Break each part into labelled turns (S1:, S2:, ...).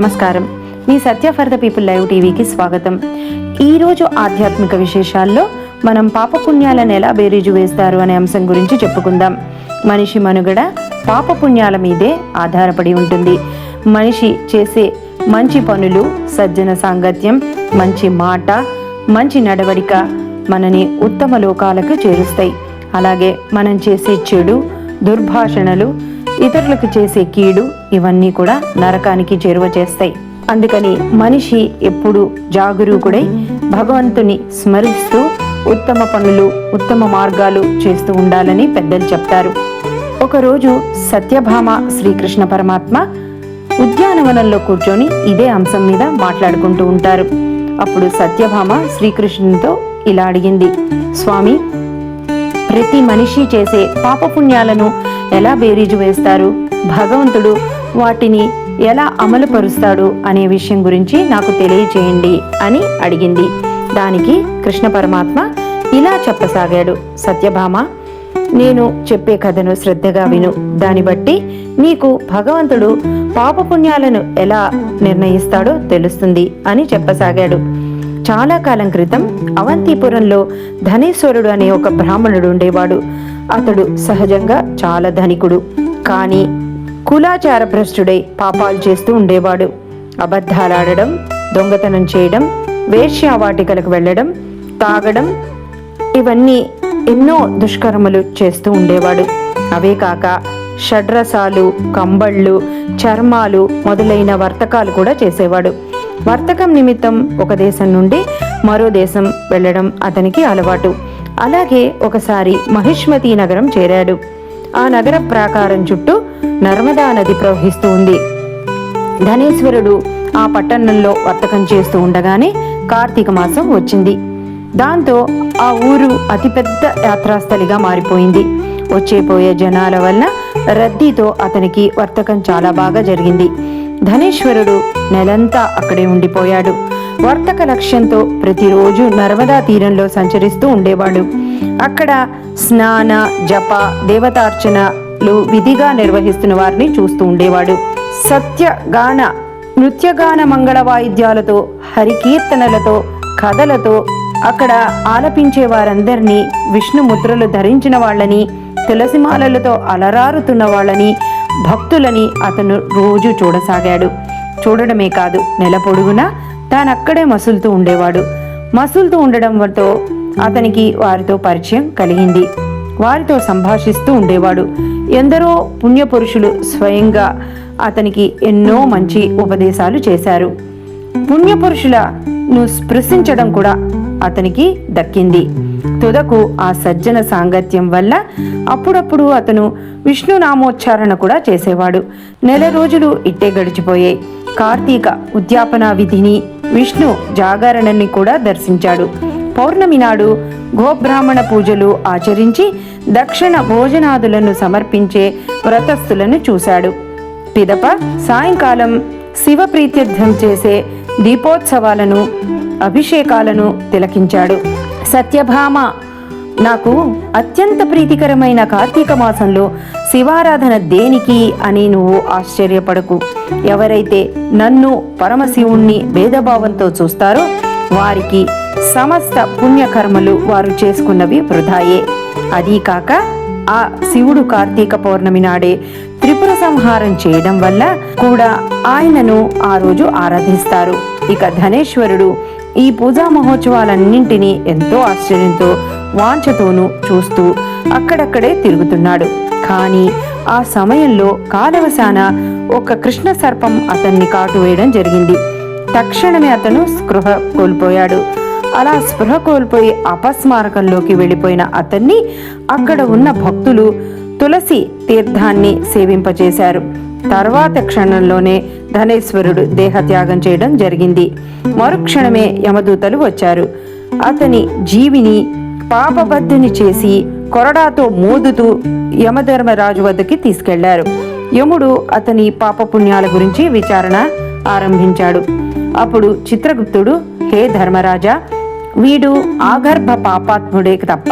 S1: నమస్కారం. మీ సత్య for the people live టీవీకి స్వాగతం. ఈరోజు ఆధ్యాత్మిక విశేషాల్లో మనం పాపపుణ్యాలను ఎలా బేరీజు వేస్తారు అనే అంశం గురించి చెప్పుకుందాం. మనిషి మనుగడ పాపపుణ్యాల మీదే ఆధారపడి ఉంటుంది. మనిషి చేసే మంచి పనులు, సజ్జన సాంగత్యం, మంచి మాట, మంచి నడవడిక మనని ఉత్తమ లోకాలకు చేరుస్తాయి. అలాగే మనం చేసే చెడు, దుర్భాషణలు, ఇతరులకు చేసే కీడు ఇవన్నీ కూడా నరకానికి చేరువ చేస్తాయి. అందుకని మనిషి ఎప్పుడు జాగరూకుడై భగవంతుని స్మరిస్తూ ఉత్తమ పనులు, ఉత్తమ మార్గాలు చేస్తూ ఉండాలని పెద్దలు చెప్తారు. ఒకరోజు సత్యభామ శ్రీకృష్ణ పరమాత్మ ఉద్యానవనంలో కూర్చొని ఇదే అంశం మీద మాట్లాడుకుంటూ ఉంటారు. అప్పుడు సత్యభామ శ్రీకృష్ణునితో ఇలా అడిగింది, స్వామి, ప్రతి మనిషి చేసే పాపపుణ్యాలను ఎలా బేరీజు వేస్తారు, భగవంతుడు వాటిని ఎలా అమలుపరుస్తాడు అనే విషయం గురించి నాకు తెలియచేయండి అని అడిగింది. దానికి కృష్ణ పరమాత్మ ఇలా చెప్పసాగాడు, సత్యభామ, నేను చెప్పే కథను శ్రద్ధగా విను. దాన్ని బట్టి నీకు భగవంతుడు పాపపుణ్యాలను ఎలా నిర్ణయిస్తాడో తెలుస్తుంది అని చెప్పసాగాడు. చాలా కాలం క్రితం అవంతిపురంలో ధనేశ్వరుడు అనే ఒక బ్రాహ్మణుడు ఉండేవాడు. అతడు సహజంగా చాలా ధనికుడు, కానీ కులాచార భ్రష్టుడై పాపాలు చేస్తూ ఉండేవాడు. అబద్ధాలాడడం, దొంగతనం చేయడం, వేశ్యావాటికలకు వెళ్ళడం, తాగడం, ఇవన్నీ ఎన్నో దుష్కర్మలు చేస్తూ ఉండేవాడు. అవే కాక షడ్రసాలు, కంబళ్ళు, చర్మాలు మొదలైన వర్తకాలు కూడా చేసేవాడు. వర్తకం నిమిత్తం ఒక దేశం నుండి మరో దేశం వెళ్ళడం అతనికి అలవాటు. అలాగే ఒకసారి మహిష్మతి నగరం చేరాడు. ఆ నగర ప్రాకారం చుట్టూ నర్మదా నది ప్రవహిస్తూ ఉంది. ధనేశ్వరుడు ఆ పట్టణంలో వర్తకం చేస్తూ ఉండగానే కార్తీక మాసం వచ్చింది. దాంతో ఆ ఊరు అతిపెద్ద యాత్రాస్థలిగా మారిపోయింది. వచ్చేపోయే జనాల వల్ల రద్దీతో అతనికి వర్తకం చాలా బాగా జరిగింది. ధనేశ్వరుడు నెలంతా అక్కడే ఉండిపోయాడు. వర్తక లక్ష్యంతో ప్రతిరోజు నర్మదా తీరంలో సంచరిస్తూ ఉండేవాడు. అక్కడ స్నాన, జప, దేవతార్చనలు విధిగా నిర్వహిస్తున్న వారిని చూస్తూ ఉండేవాడు. సత్యగాన, నృత్యగాన, మంగళ వాయిద్యాలతో, హరికీర్తనలతో, కథలతో అక్కడ ఆలపించే వారందరినీ, విష్ణు ముద్రలు ధరించిన వాళ్ళని, తులసిమాలలతో అలరారుతున్న వాళ్ళని, భక్తులని అతను రోజు చూడసాగాడు. చూడడమే కాదు, నెల పొడుగునా తానక్కడే మసులుతూ ఉండేవాడు. మసులుతూ ఉండడంతో అతనికి వారితో పరిచయం కలిగింది. వారితో సంభాషిస్తూ ఉండేవాడు. ఎందరో పుణ్యపురుషులు స్వయంగా అతనికి ఎన్నో మంచి ఉపదేశాలు చేశారు. పుణ్యపురుషులను స్పృశించడం కూడా అతనికి దక్కింది. తుదకు ఆ సజ్జన సాంగత్యం వల్ల అప్పుడప్పుడు అతను విష్ణు నామోచ్చారణ కూడా చేసేవాడు. నెల రోజులు ఇట్టే గడిచిపోయాయి. కార్తీక ఉద్యాపన విధిని, విష్ణు జాగరణని కూడా దర్శించాడు. పౌర్ణమి నాడు గోబ్రాహ్మణ పూజలు ఆచరించి దక్షిణ భోజనాదులను సమర్పించే వ్రతస్థులను చూశాడు. పిదప సాయంకాలం శివ ప్రీత్యర్థం చేసే దీపోత్సవాలను, అభిషేకాలను తిలకించాడు. సత్యభామ, నాకు అత్యంత ప్రీతికరమైన కార్తీక మాసంలో శివారాధన దేనికి అని నువ్వు ఆశ్చర్యపడకు. ఎవరైతే నన్ను, పరమశివుణ్ణి భేదభావంతో చూస్తారో వారికి సమస్త పుణ్యకర్మలు వారు చేసుకున్నవి వృధాయే. అదీ కాక ఆ శివుడు కార్తీక పౌర్ణమి నాడే త్రిపుర సంహారం చేయడం వల్ల కూడా ఆయనను ఆ రోజు ఆరాధిస్తారు. ఇక ధనేశ్వరుడు ఈ పూజా మహోత్సవాలన్నింటినీ ఎంతో ఆశ్చర్యంతో, వాంఛతోనూ చూస్తూ అక్కడక్కడే తిరుగుతున్నాడు. కానీ ఆ సమయంలో కాలవశాన ఒక కృష్ణ సర్పం అతన్ని కాటు వేయడం జరిగింది. తక్షణమే అతను స్పృహ కోల్పోయాడు. అలా స్పృహ కోల్పోయి అపస్మారకంలోకి వెళ్ళిపోయిన అతన్ని అక్కడ ఉన్న భక్తులు తులసి తీర్థాన్ని సేవింపచేశారు. తర్వాత క్షణంలోనే ధనేశ్వరుడు దేహత్యాగం చేయడం జరిగింది. మరుక్షణమే యమదూతలు వచ్చారు. అతని జీవిని పాపబద్ధుని చేసి కొరడాతో మోదుతూ యమధర్మరాజు వద్దకి తీసుకెళ్లారు. యముడు అతని పాపపుణ్యాల గురించి విచారణ ఆరంభించాడు. అప్పుడు చిత్రగుప్తుడు, హే ధర్మరాజా, వీడు ఆగర్భ పాపాత్ముడే తప్ప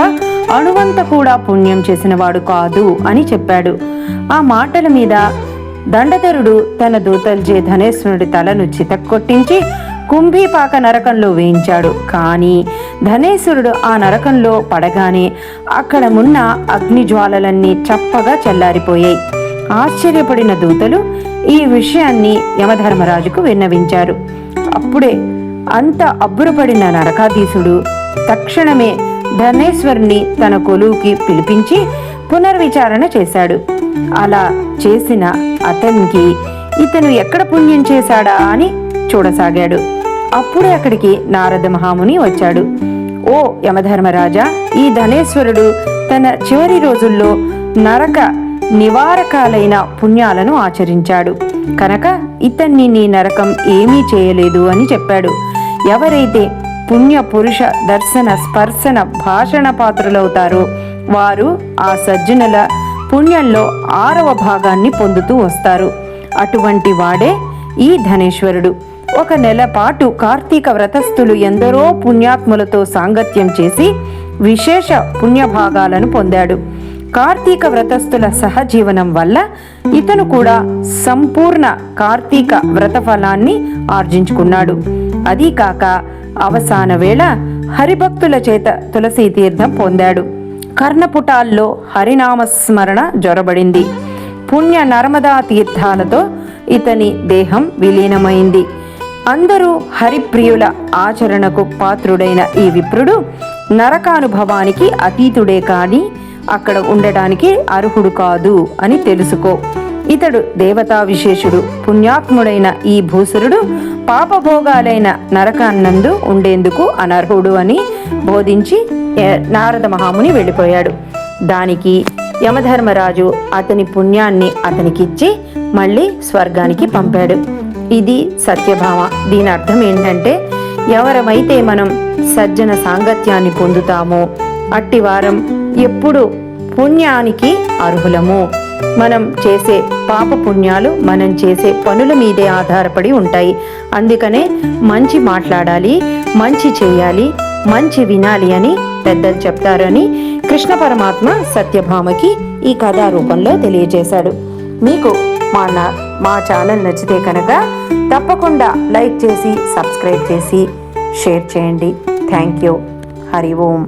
S1: అణువంత కూడా పుణ్యం చేసినవాడు కాదు అని చెప్పాడు. ఆ మాటల మీద దండధరుడు తన దూతల్చే ధనేశ్వరుడి తలను చితక్కొట్టించి కుంభీపాక నరకంలో వేయించాడు. కానీ ధనేశ్వరుడు ఆ నరకంలో పడగానే అక్కడ ఉన్న అగ్నిజ్వాలలన్నీ చప్పగా చల్లారిపోయాయి. ఆశ్చర్యపడిన దూతలు ఈ విషయాన్ని యమధర్మరాజుకు విన్నవించారు. అప్పుడే అంత అబ్బురపడిన నరకాధీశుడు తక్షణమే ధనేశ్వరుని తన కొలువుకి పిలిపించి పునర్విచారణ చేశాడు. అలా చేసిన అతనికి ఇతను ఎక్కడ పుణ్యం చేశాడా అని చూడసాగాడు. అప్పుడే అక్కడికి నారద మహాముని వచ్చాడు. ఓ యమధర్మరాజా, ఈ ధనేశ్వరుడు తన చివరి రోజుల్లో నరక నివారకాలైన పుణ్యాలను ఆచరించాడు కనుక ఇతన్ని నీ నరకం ఏమీ చేయలేదు అని చెప్పాడు. ఎవరైతే పుణ్య పురుష దర్శన స్పర్శన భాషణ పాత్రులవుతారో వారు ఆ సజ్జనుల పుణ్యంలో 6వ భాగాన్ని పొందుతూ వస్తారు. అటువంటి వాడే ఈ ధనేశ్వరుడు. 1 నెల పాటు కార్తీక వ్రతస్థులు ఎందరో పుణ్యాత్ములతో సాంగత్యం చేసి విశేష పుణ్యభాగాలను పొందాడు. కార్తీక వ్రతస్థుల సహజీవనం వల్ల ఇతను కూడా సంపూర్ణ కార్తీక వ్రత ఫలాన్ని ఆర్జించుకున్నాడు. అదీ కాక అవసాన వేళ హరిభక్తుల చేత తులసీ తీర్థం పొందాడు. కర్ణపుటాల్లో హరినామస్మరణ జొరబడింది. పుణ్య నర్మదా తీర్థాలతో ఇతని దేహం విలీనమైంది. అందరూ హరిప్రియుల ఆచరణకు పాత్రుడైన ఈ విప్రుడు నరకానుభవానికి అతీతుడే కాని అక్కడ ఉండటానికి అర్హుడు కాదు అని తెలుసుకో. ఇతడు దేవతా విశేషుడు. పుణ్యాత్ముడైన ఈ భూసురుడు పాపభోగాలైన నరకాన్నందు ఉండేందుకు అనర్హుడు అని బోధించి నారద మహాముని వెళ్ళిపోయాడు. దానికి యమధర్మరాజు అతని పుణ్యాన్ని అతనికిచ్చి మళ్ళీ స్వర్గానికి పంపాడు. ఇది సత్యభామ. దీని అర్థం ఏంటంటే, ఎవరమైతే మనం సజ్జన సాంగత్యాన్ని పొందుతామో అట్టివారం ఎప్పుడు పుణ్యానికి అర్హులము. మనం చేసే పాప పుణ్యాలు మనం చేసే పనుల మీదే ఆధారపడి ఉంటాయి. అందుకనే మంచి మాట్లాడాలి, మంచి చేయాలి, మంచి వినాలి అని పెద్దలు చెప్తారని కృష్ణ పరమాత్మ సత్యభామకి ఈ కథా రూపంలో తెలియజేశాడు. మీకు మా ఛానల్ నచ్చితే కనుక తప్పకుండా లైక్ చేసి సబ్స్క్రైబ్ చేసి షేర్ చేయండి. Thank you. హరి ఓం.